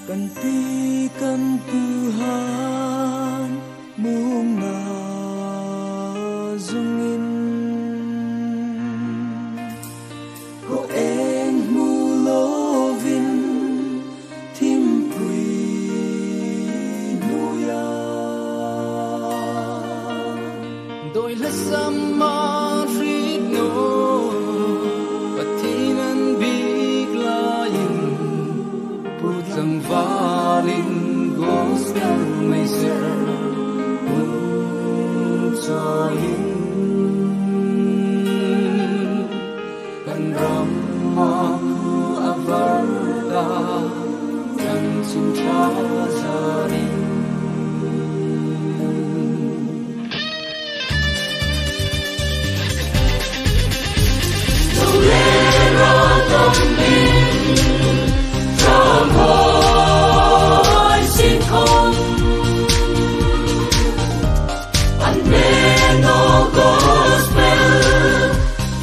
Gantikan Tuhan mung na zungin ko eng mulovin timpui nuya doi lasama rit no patinan biglayin putlang valin gospel may sir unsayin kan ramma avarda kan cinta sarin Tolera tammin trong hỏi xin không anh nghe nó gospel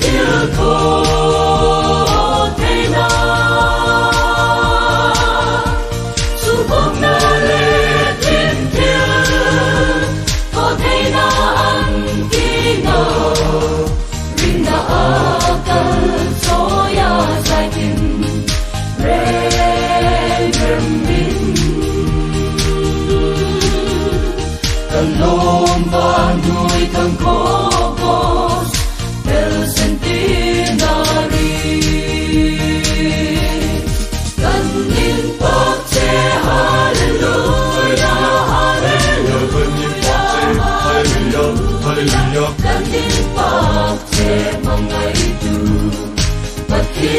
yêu thô thế na su bốc na lệ thiên thiên có thế na anh kỳ ngờ rin na akan soya dài tình Kalom van nuôi thằng Kobos del centenari Kan in pakche hallelujah hallelujah hallelujah hallelujah Kan in pakche mangai tu pati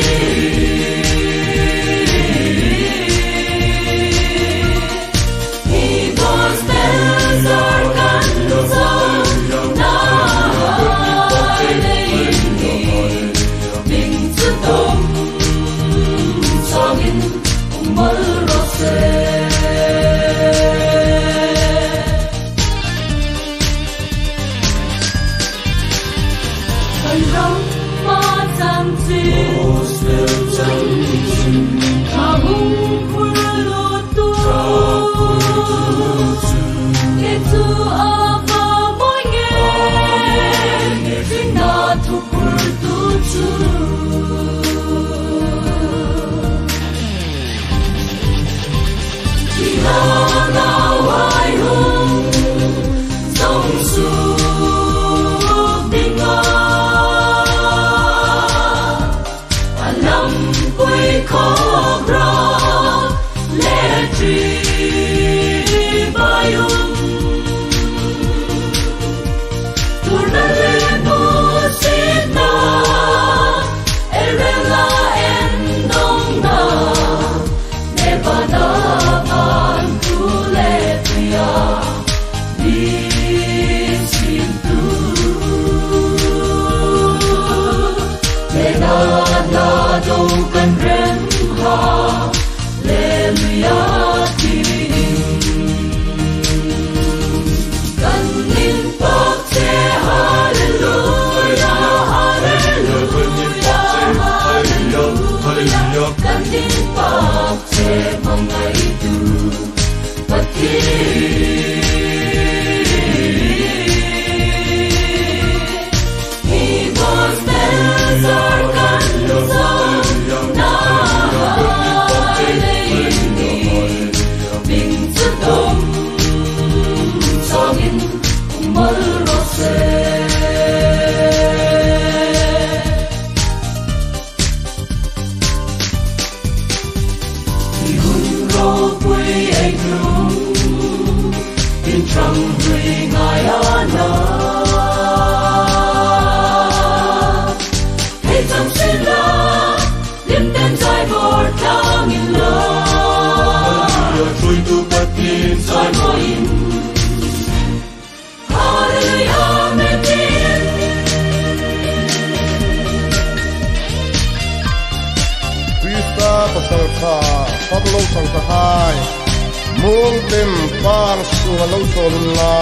Mung tim pang sunga lo solun la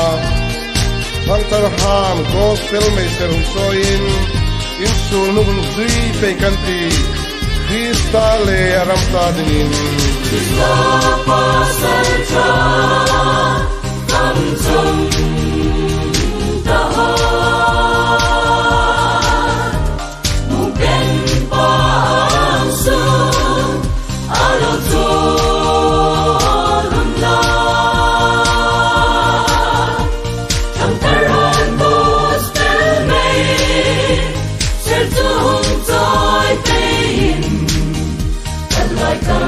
Thang tar ham gospel may ser hung soin In sul nukun zui pe kanti Krista le aram ta dingin Krista pasal cha tam chung ta ha mungkin pasu alo turun la trong taran gospel mei sertung toy pain and like a